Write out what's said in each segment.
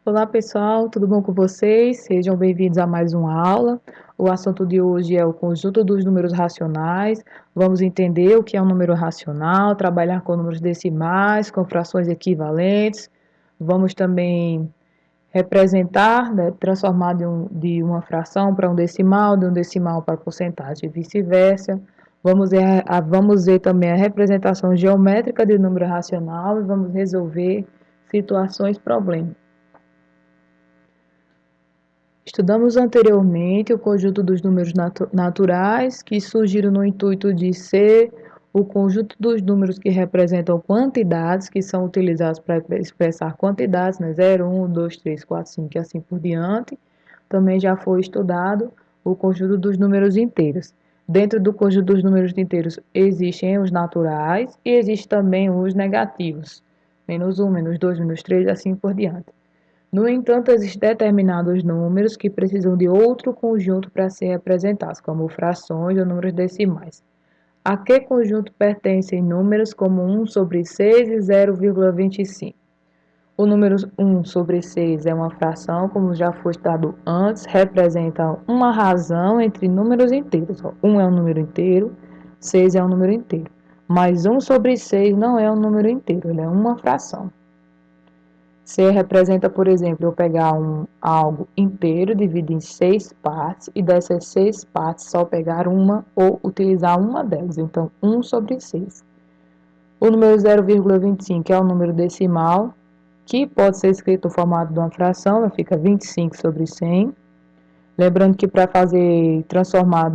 Olá pessoal, tudo bom com vocês? Sejam bem-vindos a mais uma aula. O assunto de hoje é o conjunto dos números racionais. Vamos entender o que é um número racional, trabalhar com números decimais, com frações equivalentes. Vamos também representar, né, transformar de uma fração para um decimal, de um decimal para porcentagem e vice-versa. Vamos ver também a representação geométrica de número racional e vamos resolver situações problemas. Estudamos anteriormente o conjunto dos números naturais, que surgiram no intuito de ser o conjunto dos números que representam quantidades, que são utilizados para expressar quantidades, né? 0, 1, 2, 3, 4, 5 e assim por diante. Também já foi estudado o conjunto dos números inteiros. Dentro do conjunto dos números inteiros existem os naturais e existem também os negativos. Menos 1, menos 2, menos 3 e assim por diante. No entanto, existem determinados números que precisam de outro conjunto para ser representados, como frações ou números decimais. A que conjunto pertencem números como 1 sobre 6 e 0,25? O número 1 sobre 6 é uma fração, como já foi estudado antes, representa uma razão entre números inteiros. 1 é um número inteiro, 6 é um número inteiro. Mas 1 sobre 6 não é um número inteiro, ele é uma fração. C representa, por exemplo, eu pegar algo inteiro, dividir em 6 partes, e dessas 6 partes só pegar uma ou utilizar uma delas. Então, 1 sobre 6. O número 0,25 é o número decimal, que pode ser escrito no formato de uma fração, fica 25 sobre 100. Lembrando que para transformar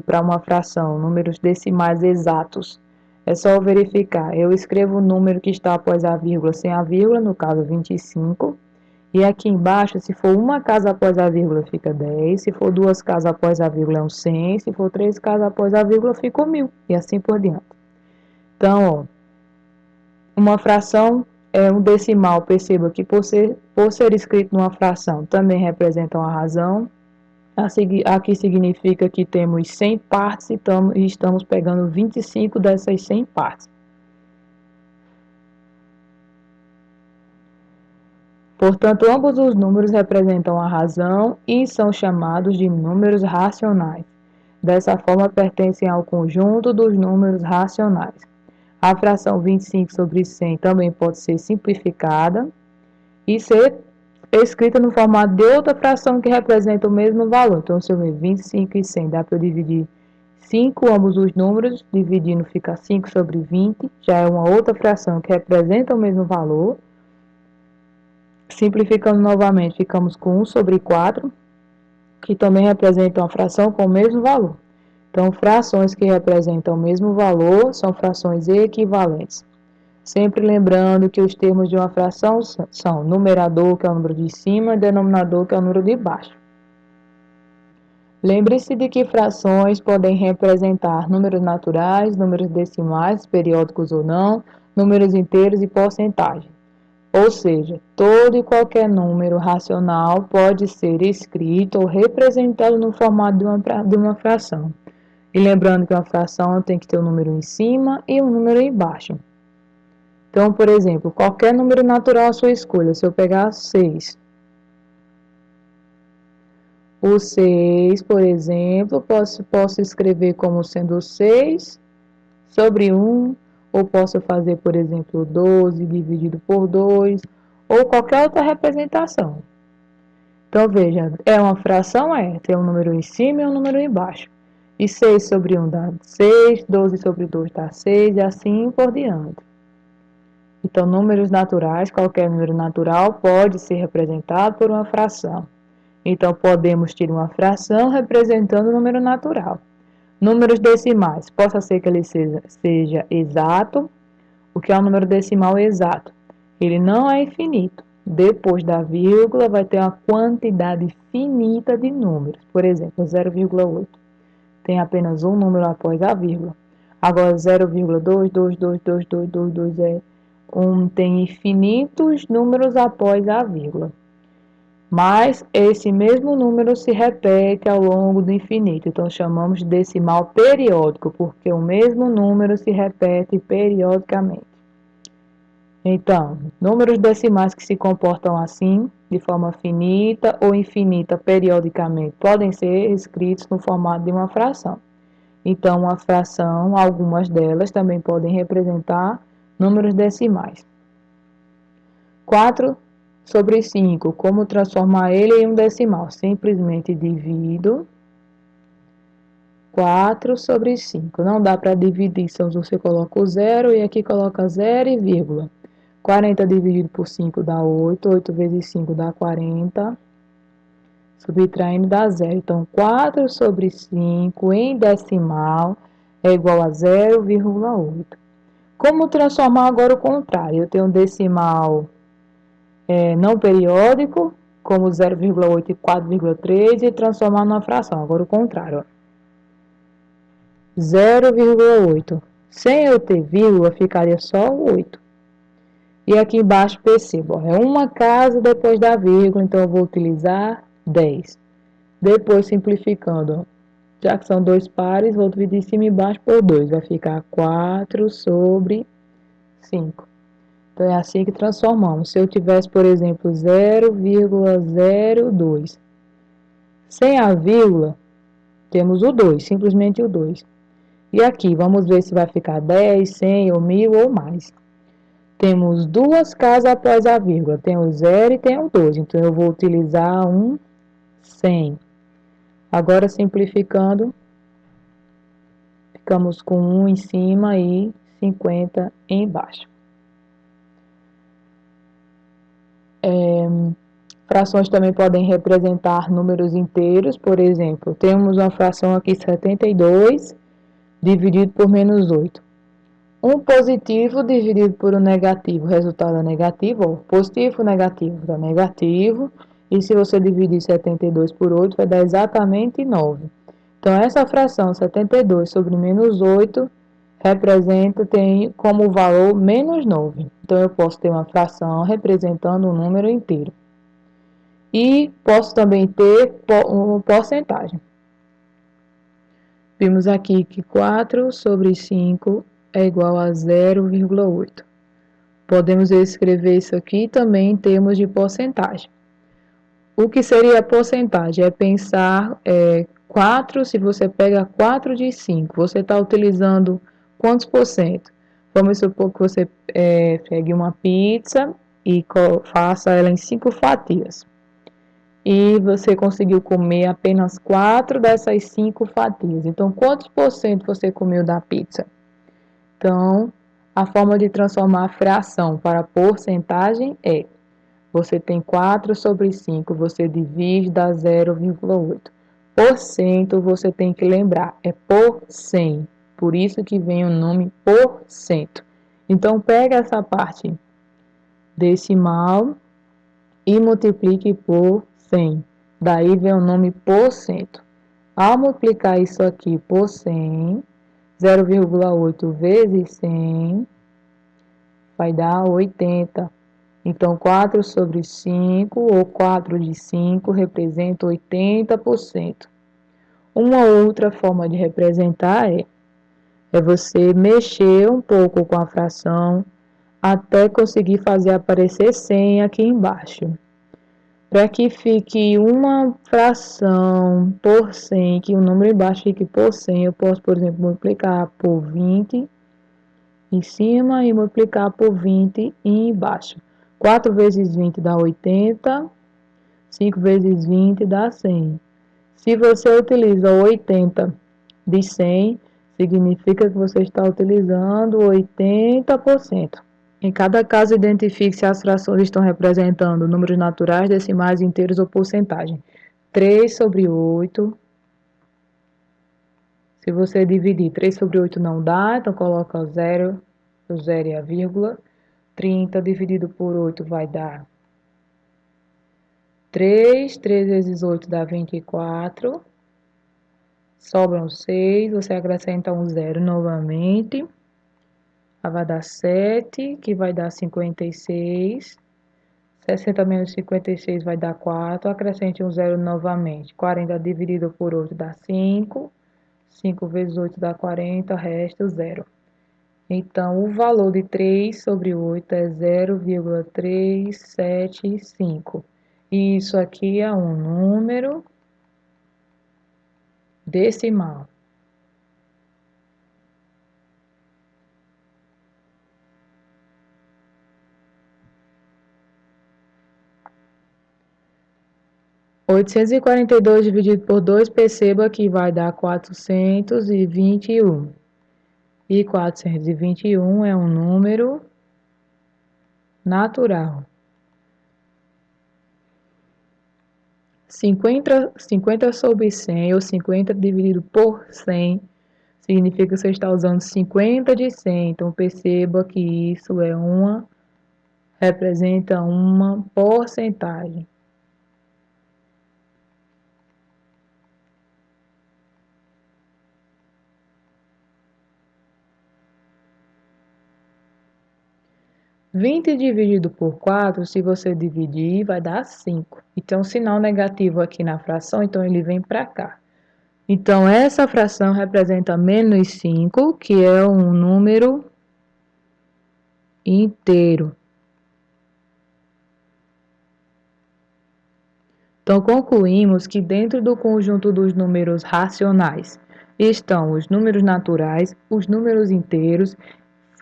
para uma fração números decimais exatos, é só verificar. Eu escrevo o número que está após a vírgula sem a vírgula, no caso 25. E aqui embaixo, se for uma casa após a vírgula, fica 10. Se for duas casas após a vírgula, é um 100. Se for três casas após a vírgula, fica 1000. E assim por diante. Então, ó, uma fração é um decimal. Perceba que por ser escrito numa fração, também representa uma razão. Aqui significa que temos 100 partes e estamos pegando 25 dessas 100 partes. Portanto, ambos os números representam a razão e são chamados de números racionais. Dessa forma, pertencem ao conjunto dos números racionais. A fração 25 sobre 100 também pode ser simplificada e ser escrita no formato de outra fração que representa o mesmo valor. Então, se eu ver 25 e 100, dá para eu dividir 5 ambos os números, dividindo fica 5 sobre 20, já é uma outra fração que representa o mesmo valor. Simplificando novamente, ficamos com 1 sobre 4, que também representa uma fração com o mesmo valor. Então, frações que representam o mesmo valor são frações equivalentes. Sempre lembrando que os termos de uma fração são numerador, que é o número de cima, e denominador, que é o número de baixo. Lembre-se de que frações podem representar números naturais, números decimais, periódicos ou não, números inteiros e porcentagem. Ou seja, todo e qualquer número racional pode ser escrito ou representado no formato de uma fração. E lembrando que uma fração tem que ter um número em cima e um número embaixo. Então, por exemplo, qualquer número natural à sua escolha. Se eu pegar 6, o 6, por exemplo, posso escrever como sendo 6 sobre 1, ou posso fazer, por exemplo, 12 dividido por 2, ou qualquer outra representação. Então, veja, é uma fração, tem um número em cima e um número embaixo. E 6 sobre 1 dá 6, 12 sobre 2 dá 6, e assim por diante. Então, números naturais, qualquer número natural pode ser representado por uma fração. Então, podemos ter uma fração representando o número natural. Números decimais, possa ser que ele seja exato. O que é um número decimal exato? Ele não é infinito. Depois da vírgula, vai ter uma quantidade finita de números. Por exemplo, 0,8. Tem apenas um número após a vírgula. Agora, 0,2222222 tem infinitos números após a vírgula. Mas esse mesmo número se repete ao longo do infinito. Então, chamamos de decimal periódico, porque o mesmo número se repete periodicamente. Então, números decimais que se comportam assim, de forma finita ou infinita periodicamente, podem ser escritos no formato de uma fração. Então, uma fração, algumas delas também podem representar números decimais. 4/5, como transformar ele em um decimal? Simplesmente divido 4/5. Não dá para dividir, então você coloca o zero e aqui coloca zero e vírgula. 40 dividido por 5 dá 8, 8 vezes 5 dá 40, subtraindo dá zero. Então, 4/5 em decimal é igual a 0,8. Como transformar agora o contrário? Eu tenho um decimal não periódico, como 0,8 e 4,3, e transformar numa fração. Agora o contrário, 0,8. Sem eu ter vírgula, ficaria só o 8. E aqui embaixo, perceba, é uma casa depois da vírgula, então eu vou utilizar 10. Depois, simplificando, já que são dois pares, vou dividir cima e baixo por 2. Vai ficar 4/5. Então, é assim que transformamos. Se eu tivesse, por exemplo, 0,02. Sem a vírgula, temos o 2, simplesmente o 2. E aqui, vamos ver se vai ficar 10, 100 ou 1000 ou mais. Temos duas casas após a vírgula. Tem o 0 e tem o 2. Então, eu vou utilizar um 100. Agora, simplificando, ficamos com 1 em cima e 50 embaixo. Frações também podem representar números inteiros. Por exemplo, temos uma fração aqui, 72, dividido por menos 8. Um positivo dividido por um negativo, o resultado é negativo. Ó, positivo, negativo dá negativo. E se você dividir 72 por 8, vai dar exatamente 9. Então, essa fração 72 sobre menos 8 tem como valor menos 9. Então, eu posso ter uma fração representando um número inteiro. E posso também ter uma porcentagem. Vimos aqui que 4/5 é igual a 0,8. Podemos escrever isso aqui também em termos de porcentagem. O que seria a porcentagem? É pensar 4, se você pega 4 de 5, você está utilizando quantos por cento? Vamos supor que você pegue uma pizza e faça ela em 5 fatias. E você conseguiu comer apenas 4 dessas 5 fatias. Então, quantos por cento você comeu da pizza? Então, a forma de transformar a fração para porcentagem é: você tem 4/5, você divide, dá 0,8. Por cento, você tem que lembrar, é por 100. Por isso que vem o nome por cento. Então, pega essa parte decimal e multiplique por 100. Daí vem o nome por cento. Ao multiplicar isso aqui por 100, 0,8 vezes 100 vai dar 80. Então, 4/5 ou 4 de 5 representa 80%. Uma outra forma de representar é você mexer um pouco com a fração até conseguir fazer aparecer 100 aqui embaixo. Para que fique uma fração por 100, que o número embaixo fique por 100, eu posso, por exemplo, multiplicar por 20 em cima e multiplicar por 20 embaixo. 4 vezes 20 dá 80, 5 vezes 20 dá 100. Se você utiliza 80 de 100, significa que você está utilizando 80%. Em cada caso, identifique se as frações estão representando números naturais, decimais, inteiros ou porcentagem. 3/8. Se você dividir 3/8 não dá, então coloca o 0 e a vírgula. 30 dividido por 8 vai dar 3. 3 vezes 8 dá 24. Sobram 6. Você acrescenta um 0 novamente. Vai dar 7, que vai dar 56. 60 menos 56 vai dar 4. Acrescente um 0 novamente. 40 dividido por 8 dá 5. 5 vezes 8 dá 40, resta 0. Então, o valor de 3 sobre 8 é 0,375. E isso aqui é um número decimal. (842) dividido por 2, perceba que vai dar 421. E 421 é um número natural. 50 sobre 100, ou 50 dividido por 100, significa que você está usando 50 de 100. Então, perceba que isso representa uma porcentagem. (20 dividido por 4, se você dividir, vai dar 5. Então, sinal negativo aqui na fração, então ele vem para cá. Então, essa fração representa menos 5, que é um número inteiro. Então, concluímos que dentro do conjunto dos números racionais estão os números naturais, os números inteiros,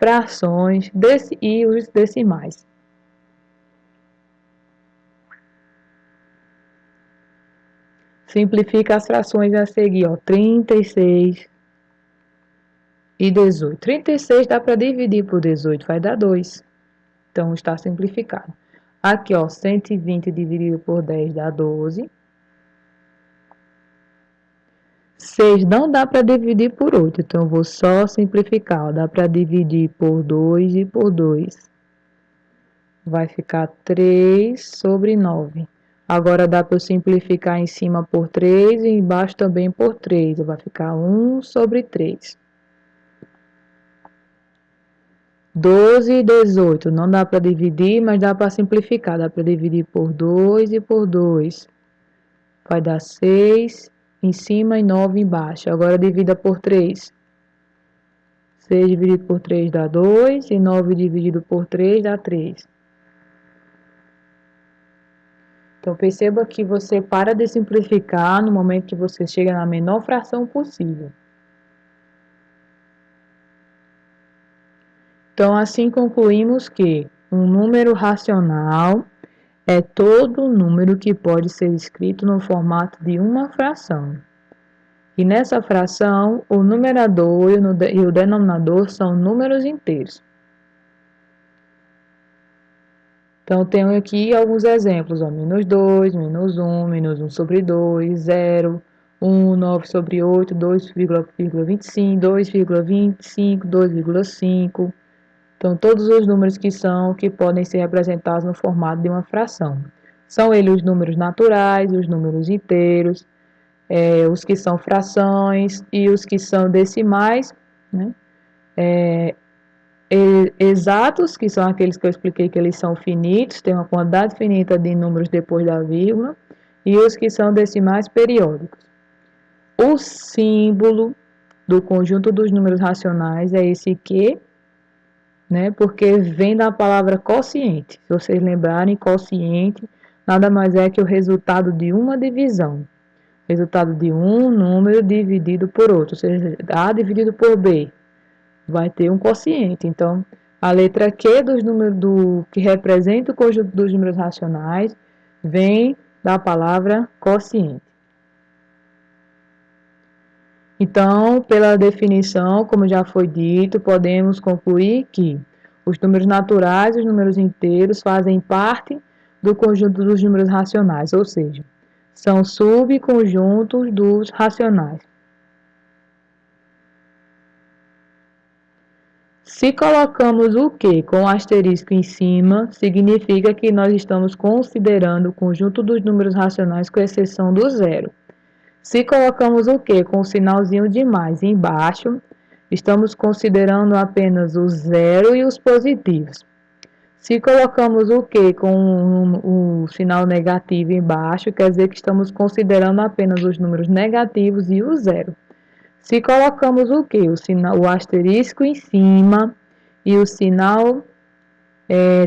frações e os decimais. Simplifica as frações a seguir, ó, 36 e 18. 36 dá para dividir por 18, vai dar 2. Então, está simplificado. Aqui, ó, 120 dividido por 10 dá 12. 6 não dá para dividir por 8, então eu vou só simplificar. Ó, dá para dividir por 2 e por 2. Vai ficar 3 sobre 9. Agora dá para eu simplificar em cima por 3 e embaixo também por 3. Vai ficar 1 sobre 3. 12 e 18. Não dá para dividir, mas dá para simplificar. Dá para dividir por 2 e por 2. Vai dar 6 em cima e 9 embaixo. Agora divida por 3. 6 dividido por 3 dá 2 e 9 dividido por 3 dá 3. Então, perceba que você para de simplificar no momento que você chega na menor fração possível. Então, assim concluímos que um número racional é todo número que pode ser escrito no formato de uma fração. E nessa fração, o numerador e o denominador são números inteiros. Então, tenho aqui alguns exemplos, ó, menos 2, menos 1, menos 1 sobre 2, 0, 1, 9 sobre 8, 2,25, 2,25, 2,5. Então, todos os números que podem ser representados no formato de uma fração. São eles os números naturais, os números inteiros, os que são frações e os que são decimais, né? Exatos, que são aqueles que eu expliquei que eles são finitos, tem uma quantidade finita de números depois da vírgula, e os que são decimais periódicos. O símbolo do conjunto dos números racionais é esse Q, né, porque vem da palavra quociente. Se vocês lembrarem, quociente nada mais é que o resultado de uma divisão. Resultado de um número dividido por outro, ou seja, A dividido por B. Vai ter um quociente. Então, a letra Q que representa o conjunto dos números racionais vem da palavra quociente. Então, pela definição, como já foi dito, podemos concluir que os números naturais e os números inteiros fazem parte do conjunto dos números racionais, ou seja, são subconjuntos dos racionais. Se colocamos o Q com o asterisco em cima, significa que nós estamos considerando o conjunto dos números racionais com exceção do zero. Se colocamos o Q com o sinalzinho de mais embaixo, estamos considerando apenas o zero e os positivos. Se colocamos o Q com o sinal negativo embaixo, quer dizer que estamos considerando apenas os números negativos e o zero. Se colocamos o Q, o asterisco em cima, E o sinal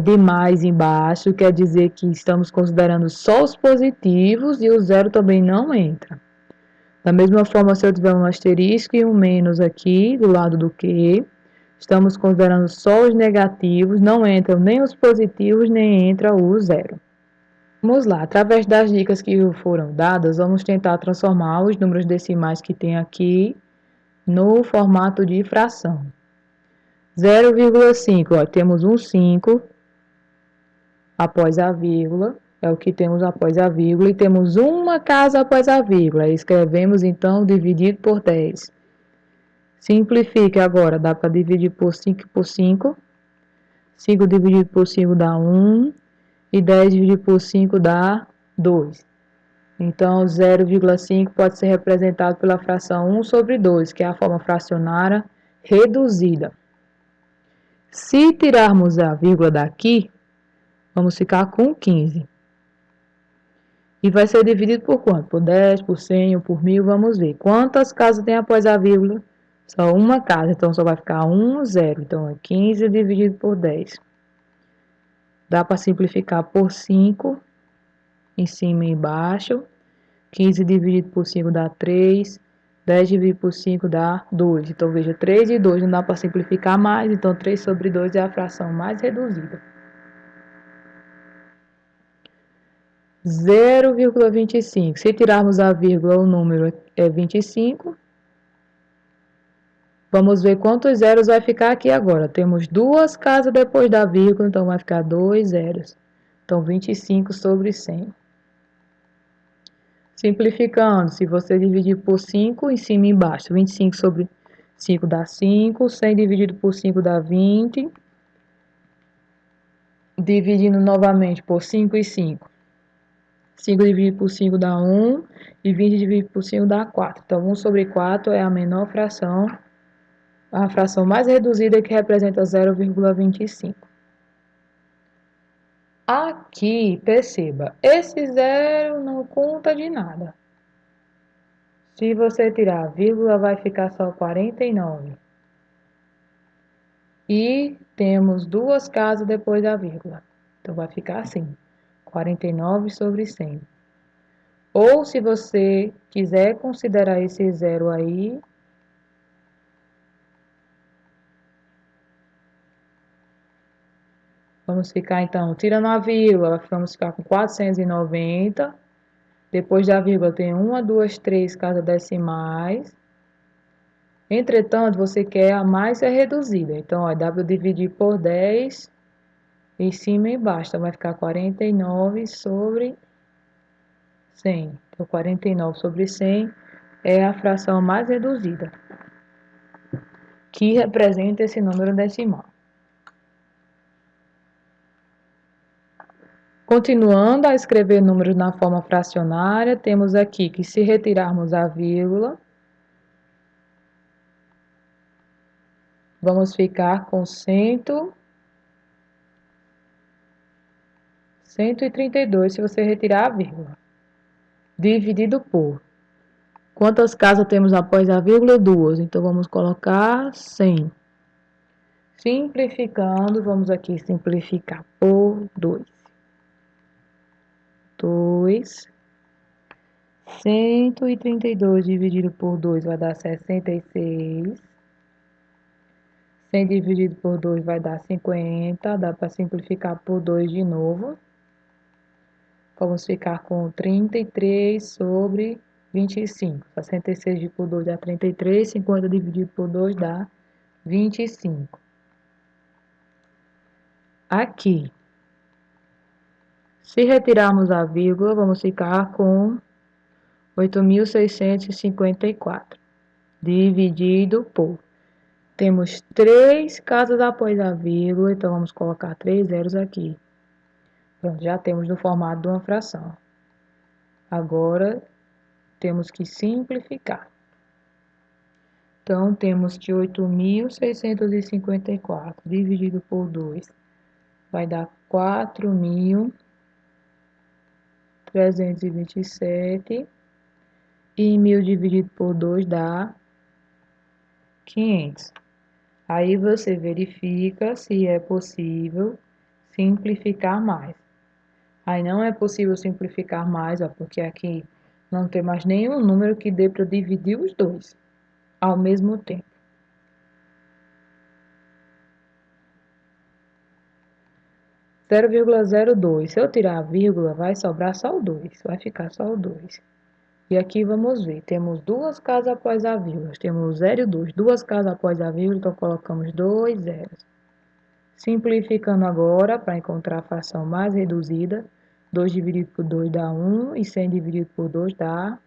de mais embaixo quer dizer que estamos considerando só os positivos e o zero também não entra. Da mesma forma, se eu tiver um asterisco e um menos aqui do lado do que, estamos considerando só os negativos, não entram nem os positivos, nem entra o zero. Vamos lá, através das dicas que foram dadas, vamos tentar transformar os números decimais que tem aqui no formato de fração. 0,5, temos um 5 após a vírgula, é o que temos após a vírgula, e temos uma casa após a vírgula. Escrevemos então dividido por 10. Simplifique agora, dá para dividir por 5 por 5. 5 dividido por 5 dá 1, e 10 dividido por 5 dá 2. Então, 0,5 pode ser representado pela fração 1 sobre 2, que é a forma fracionária reduzida. Se tirarmos a vírgula daqui, vamos ficar com 15. E vai ser dividido por quanto? Por 10, por 100 ou por 1000, vamos ver. Quantas casas tem após a vírgula? Só uma casa, então só vai ficar 1, 0. Então, é 15 dividido por 10. Dá para simplificar por 5, em cima e embaixo. 15 dividido por 5 dá 3. 10 dividido por 5 dá 2. Então, veja, 3 e 2 não dá para simplificar mais. Então, 3 sobre 2 é a fração mais reduzida. 0,25. Se tirarmos a vírgula, o número é 25. Vamos ver quantos zeros vai ficar aqui agora. Temos duas casas depois da vírgula, então vai ficar 2 zeros. Então, 25 sobre 100. Simplificando, se você dividir por 5, em cima e embaixo, 25 sobre 5 dá 5, 100 dividido por 5 dá 20. Dividindo novamente por 5 e 5. 5 dividido por 5 dá 1, e 20 dividido por 5 dá 4. Então, 1 sobre 4 é a menor fração, a fração mais reduzida, que representa 0,25. Aqui, perceba, esse zero não conta de nada. Se você tirar a vírgula, vai ficar só 49. E temos duas casas depois da vírgula. Então, vai ficar assim, 49 sobre 100. Ou, se você quiser considerar esse zero aí, vamos ficar, então, tirando a vírgula, vamos ficar com 490. Depois da vírgula tem 1, 2, 3 casas decimais. Entretanto, você quer a mais reduzida. Então, ó, dá para dividir por 10 em cima e embaixo. Então, vai ficar 49 sobre 100. Então, 49 sobre 100 é a fração mais reduzida, que representa esse número decimal. Continuando a escrever números na forma fracionária, temos aqui que, se retirarmos a vírgula, vamos ficar com 132, se você retirar a vírgula, dividido por. Quantas casas temos após a vírgula? 2. Então, vamos colocar 100. Simplificando, vamos aqui simplificar por 2. 2. 132 dividido por 2 vai dar 66. 100 dividido por 2 vai dar 50. Dá para simplificar por 2 de novo. Vamos ficar com 33 sobre 25. 66 dividido por 2 dá 33. 50 dividido por 2 dá 25. Aqui, se retirarmos a vírgula, vamos ficar com 8.654, dividido por. Temos 3 casas após a vírgula, então vamos colocar 3 zeros aqui. Pronto, já temos no formato de uma fração. Agora, temos que simplificar. Então, temos que 8.654 dividido por 2 vai dar 4.327. E 1.000 dividido por 2 dá 500. Aí você verifica se é possível simplificar mais. Aí não é possível simplificar mais, ó, porque aqui não tem mais nenhum número que dê para dividir os dois ao mesmo tempo. Zero vírgula 0,02. Se eu tirar a vírgula, vai sobrar só o 2. Vai ficar só o 2. E aqui vamos ver, temos duas casas após a vírgula. Temos 0 e 2, duas casas após a vírgula, então colocamos 2 zeros. Simplificando agora, para encontrar a fração mais reduzida, 2 dividido por 2 dá 1 e 100 dividido por 2 dá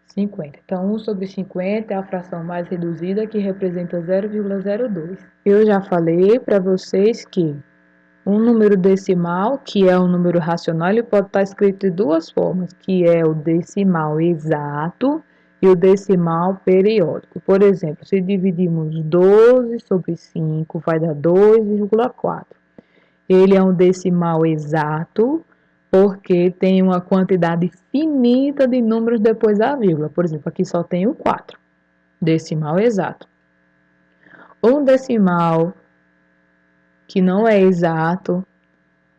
50. Então, 1 sobre 50 é a fração mais reduzida, que representa 0,02. Eu já falei para vocês que um número decimal, que é um número racional, ele pode estar escrito de duas formas, que é o decimal exato e o decimal periódico. Por exemplo, se dividirmos 12 sobre 5, vai dar 2,4. Ele é um decimal exato porque tem uma quantidade finita de números depois da vírgula. Por exemplo, aqui só tem o 4, decimal exato. Um decimal que não é exato,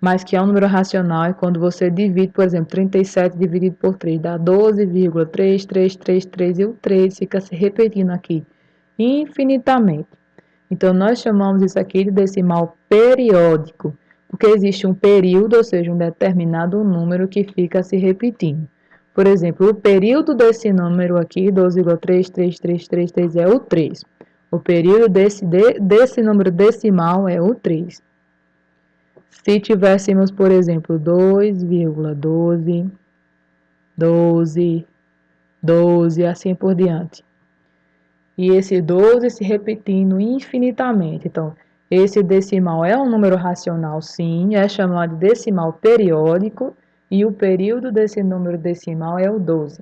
mas que é um número racional, e quando você divide, por exemplo, 37 dividido por 3 dá 12,3333 e o 3 fica se repetindo aqui infinitamente. Então, nós chamamos isso aqui de decimal periódico, porque existe um período, ou seja, um determinado número que fica se repetindo. Por exemplo, o período desse número aqui, 12,33333 é o 3. O período desse número decimal é o 3. Se tivéssemos, por exemplo, 2,12, 12, 12, assim por diante. E esse 12 se repetindo infinitamente. Então, esse decimal é um número racional, sim, é chamado de decimal periódico, e o período desse número decimal é o 12.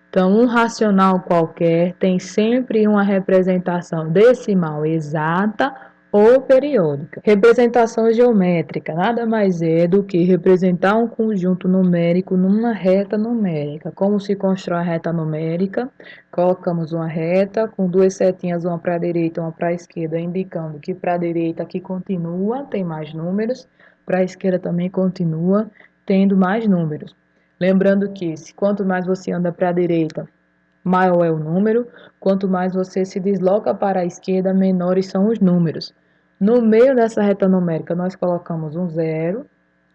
Então, um racional qualquer tem sempre uma representação decimal exata ou periódica. Representação geométrica nada mais é do que representar um conjunto numérico numa reta numérica. Como se constrói a reta numérica? Colocamos uma reta com duas setinhas, uma para a direita e uma para a esquerda, indicando que para a direita aqui continua, tem mais números, para a esquerda também continua, tendo mais números. Lembrando que, quanto mais você anda para a direita, maior é o número, quanto mais você se desloca para a esquerda, menores são os números. No meio dessa reta numérica, nós colocamos um zero,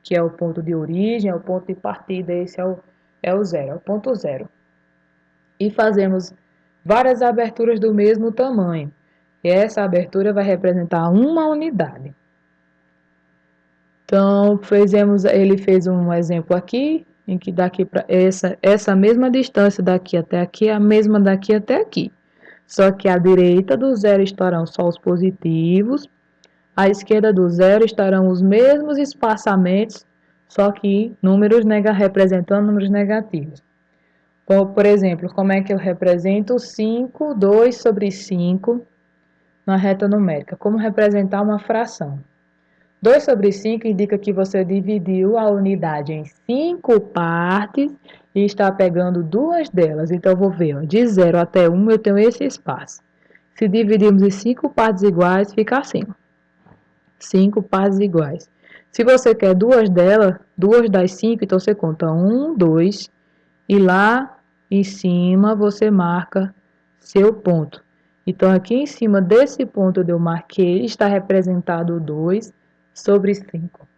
que é o ponto de origem, é o ponto de partida, esse é o zero, é o ponto zero. E fazemos várias aberturas do mesmo tamanho. E essa abertura vai representar uma unidade. Então, ele fez um exemplo aqui, em que daqui para essa mesma distância daqui até aqui é a mesma daqui até aqui. Só que à direita do zero estarão só os positivos, à esquerda do zero estarão os mesmos espaçamentos, só que representando números negativos. Por exemplo, como é que eu represento 5, 2 sobre 5 na reta numérica? Como representar uma fração? 2 sobre 5 indica que você dividiu a unidade em 5 partes e está pegando duas delas. Então, eu vou ver, ó, de 0 até 1 eu tenho esse espaço. Se dividirmos em 5 partes iguais, fica assim. 5 partes iguais. Se você quer duas delas, duas das 5, então você conta 1, 2 e lá em cima você marca seu ponto. Então, aqui em cima desse ponto onde eu marquei, está representado o 2 sobre 5.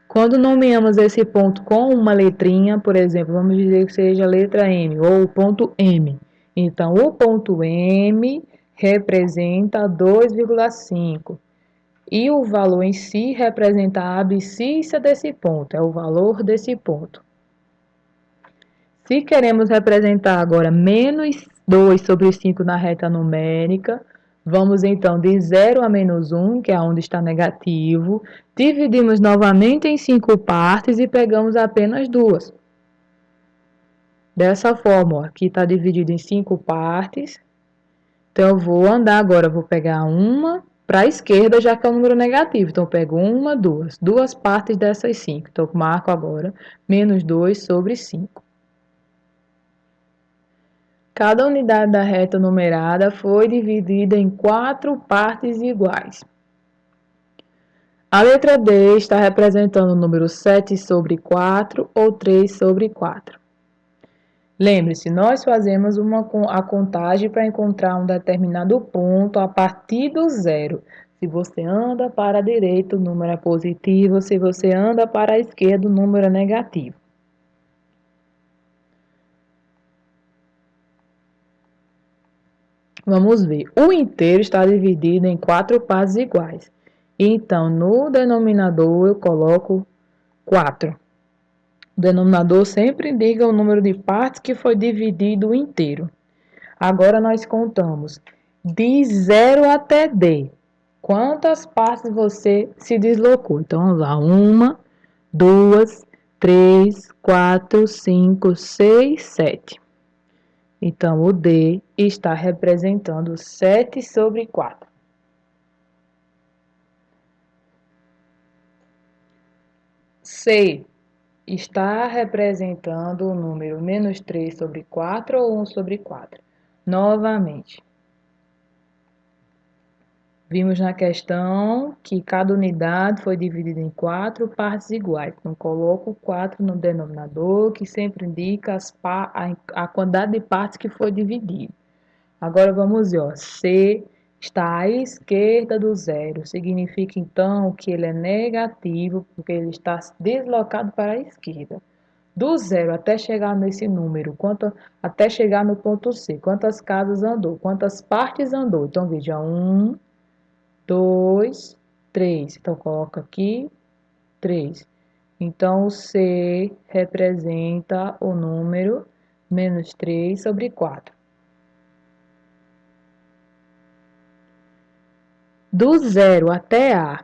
Quando nomeamos esse ponto com uma letrinha, por exemplo, vamos dizer que seja a letra M ou o ponto M. Então, o ponto M representa 2,5. E o valor em si representa a abscissa desse ponto, é o valor desse ponto. Se queremos representar agora menos 2 sobre 5 na reta numérica, vamos então de 0 a menos 1, que é onde está negativo, dividimos novamente em 5 partes e pegamos apenas duas. Dessa forma, ó, aqui está dividido em 5 partes. Então, eu vou andar agora, vou pegar uma, para a esquerda, já que é um número negativo. Então, eu pego uma, duas partes dessas 5. Então, eu marco agora menos 2 sobre 5. Cada unidade da reta numerada foi dividida em 4 partes iguais. A letra D está representando o número 7 sobre 4 ou 3 sobre 4. Lembre-se, nós fazemos a contagem para encontrar um determinado ponto a partir do zero. Se você anda para a direita, o número é positivo. Se você anda para a esquerda, o número é negativo. Vamos ver. O inteiro está dividido em 4 partes iguais. Então, no denominador, eu coloco 4. O denominador sempre indica o número de partes que foi dividido inteiro. Agora, nós contamos de 0 até D. Quantas partes você se deslocou? Então, vamos lá. 1, 2, 3, 4, 5, 6, 7. Então, o D está representando 7 sobre 4. C está representando o número menos 3 sobre 4 ou 1 sobre 4. Novamente, vimos na questão que cada unidade foi dividida em 4 partes iguais. Então, coloco 4 no denominador, que sempre indica a quantidade de partes que foi dividida. Agora, vamos ver, ó. C está à esquerda do zero. Significa, então, que ele é negativo, porque ele está deslocado para a esquerda. Do zero até chegar nesse número, até chegar no ponto C, quantas casas andou, quantas partes andou. Então, veja, 1, 2, 3. Então, coloca aqui 3. Então, o C representa o número menos 3 sobre 4. Do zero até A,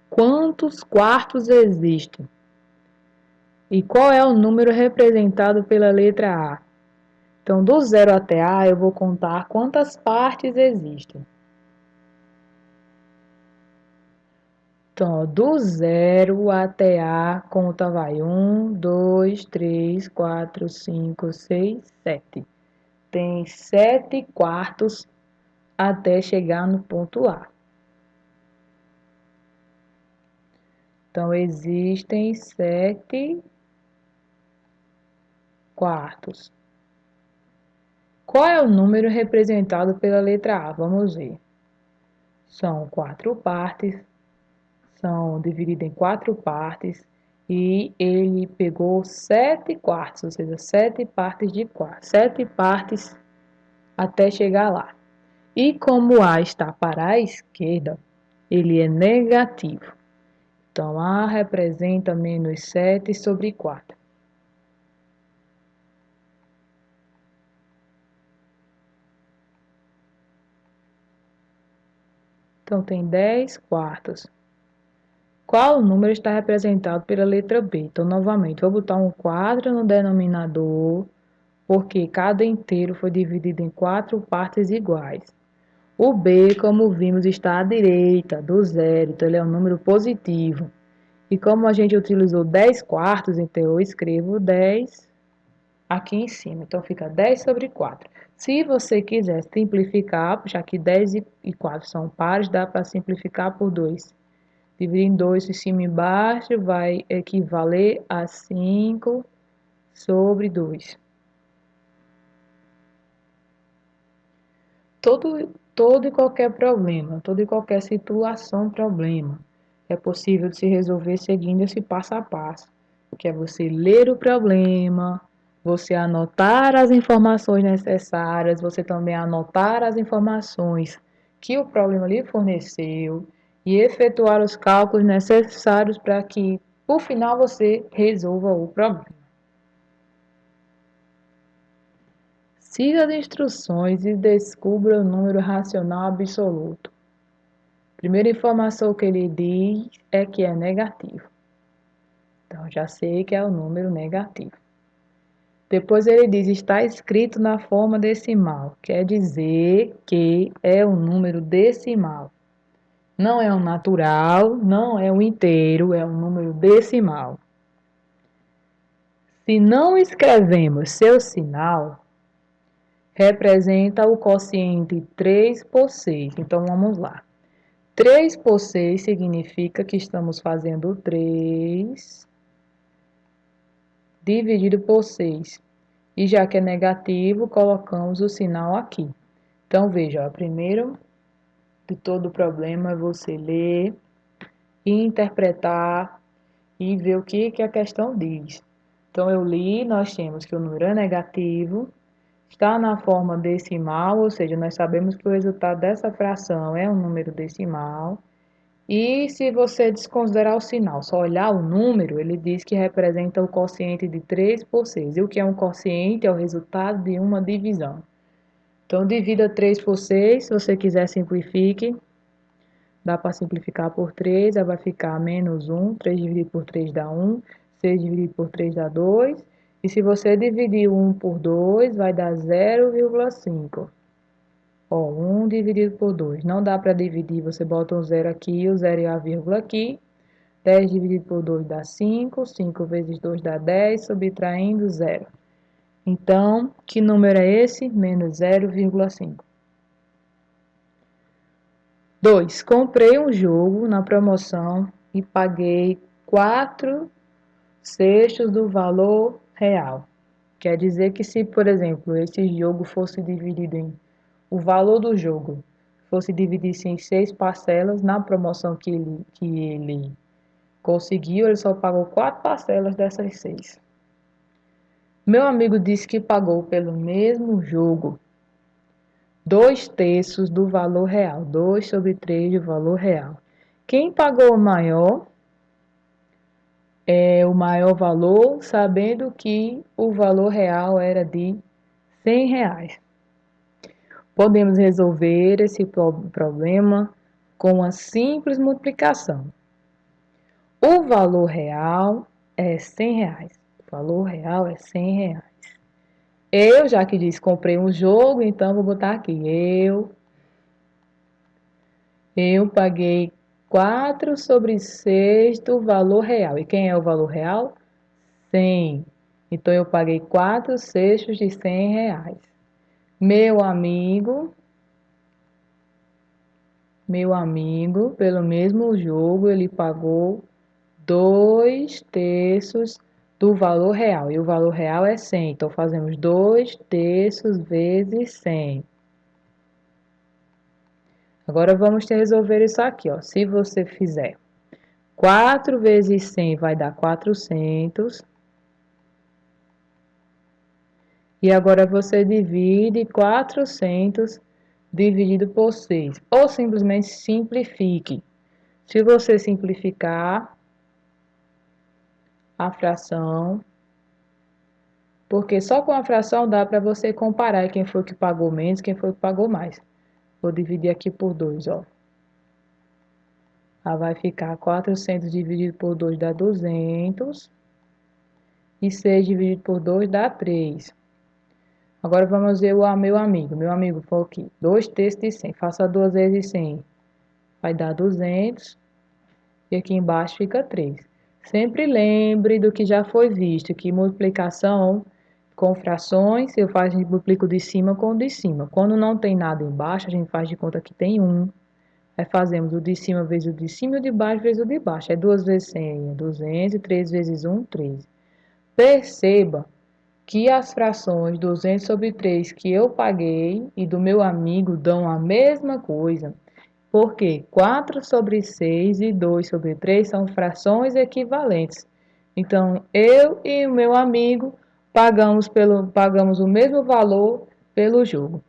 quantos quartos existem? E qual é o número representado pela letra A? Então, do zero até A, eu vou contar quantas partes existem. Então, do zero até A, conta vai 1, 2, 3, 4, 5, 6, 7. Tem 7 quartos até chegar no ponto A. Então, existem 7 quartos. Qual é o número representado pela letra A? Vamos ver. São 4 partes, são divididas em 4 partes, e ele pegou 7 quartos, ou seja, 7 partes de 4, 7 partes até chegar lá. E como A está para a esquerda, ele é negativo. Então, A representa menos 7 sobre 4. Então, tem 10 quartos. Qual número está representado pela letra B? Então, novamente, vou botar um 4 no denominador, porque cada inteiro foi dividido em 4 partes iguais. O B, como vimos, está à direita do zero, então ele é um número positivo. E como a gente utilizou 10 quartos, então eu escrevo 10 aqui em cima. Então, fica 10 sobre 4. Se você quiser simplificar, já que 10 e 4 são pares, dá para simplificar por 2. Dividir em 2 de cima e embaixo vai equivaler a 5 sobre 2. Todo e qualquer problema, toda e qualquer situação, problema, é possível de se resolver seguindo esse passo a passo, que é você ler o problema, você anotar as informações necessárias, você também anotar as informações que o problema lhe forneceu e efetuar os cálculos necessários para que, por final, você resolva o problema. Siga as instruções e descubra o número racional absoluto. Primeira informação que ele diz é que é negativo. Então, já sei que é o número negativo. Depois ele diz, está escrito na forma decimal. Quer dizer que é um número decimal. Não é um natural, não é um inteiro, é um número decimal. Se não escrevemos seu sinal, representa o quociente 3 por 6. Então, vamos lá. 3 por 6 significa que estamos fazendo 3 dividido por 6. E já que é negativo, colocamos o sinal aqui. Então, veja, ó, primeiro de todo o problema é você ler, interpretar e ver o que a questão diz. Então, eu li, nós temos que o número é negativo, está na forma decimal, ou seja, nós sabemos que o resultado dessa fração é um número decimal. E se você desconsiderar o sinal, só olhar o número, ele diz que representa o quociente de 3 por 6. E o que é um quociente? É o resultado de uma divisão. Então, divida 3 por 6, se você quiser simplifique. Dá para simplificar por 3, aí vai ficar menos 1, 3 dividido por 3 dá 1, 6 dividido por 3 dá 2. E se você dividir 1 por 2, vai dar 0,5. Ó, 1 dividido por 2. Não dá para dividir, você bota um 0 aqui, o 0 e a vírgula aqui. 10 dividido por 2 dá 5, 5 vezes 2 dá 10, subtraindo 0. Então, que número é esse? Menos 0,5. 2. Comprei um jogo na promoção e paguei 4 sextos do valor real. Quer dizer que se, por exemplo, esse jogo fosse dividido em... O valor do jogo fosse dividido em 6 parcelas, na promoção que ele conseguiu, ele só pagou 4 parcelas dessas 6. Meu amigo disse que pagou pelo mesmo jogo 2 terços do valor real, 2 sobre 3 do valor real. Quem pagou o maior valor, sabendo que o valor real era de R$ 100. Podemos resolver esse problema com uma simples multiplicação. O valor real é R$ 100. O valor real é R$ 100. Eu, já que disse comprei um jogo, então vou botar aqui. Eu paguei 4 sobre 6 do valor real. E quem é o valor real? 100. Então, eu paguei 4 sextos de R$ 100. Meu amigo, pelo mesmo jogo, ele pagou 2 terços do valor real. E o valor real é 100. Então, fazemos 2 terços vezes 100. Agora, vamos resolver isso aqui, ó. Se você fizer 4 vezes 100 vai dar 400. E agora você divide 400 dividido por 6. Ou simplesmente simplifique. Se você simplificar a fração, porque só com a fração dá para você comparar quem foi que pagou menos, quem foi que pagou mais. Vou dividir aqui por 2, ó. Aí vai ficar 400 dividido por 2 dá 200. E 6 dividido por 2 dá 3. Agora vamos ver o meu amigo. Meu amigo foi aqui. 2 terços de 100. Faça 2 vezes 100. Vai dar 200. E aqui embaixo fica 3. Sempre lembre do que já foi visto, que multiplicação com frações, eu faço, multiplico de cima com o de cima. Quando não tem nada embaixo, a gente faz de conta que tem 1. Aí fazemos o de cima vezes o de cima e o de baixo vezes o de baixo. É 2 vezes 100, 200, e 3 vezes 1, 13. Perceba que as frações 200 sobre 3 que eu paguei e do meu amigo dão a mesma coisa. Porque 4 sobre 6 e 2 sobre 3 são frações equivalentes. Então, eu e o meu amigo pagamos o mesmo valor pelo jogo.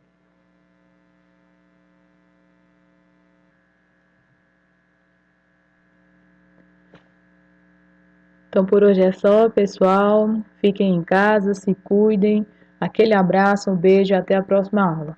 Então, por hoje é só, pessoal. Fiquem em casa, se cuidem. Aquele abraço, um beijo e até a próxima aula.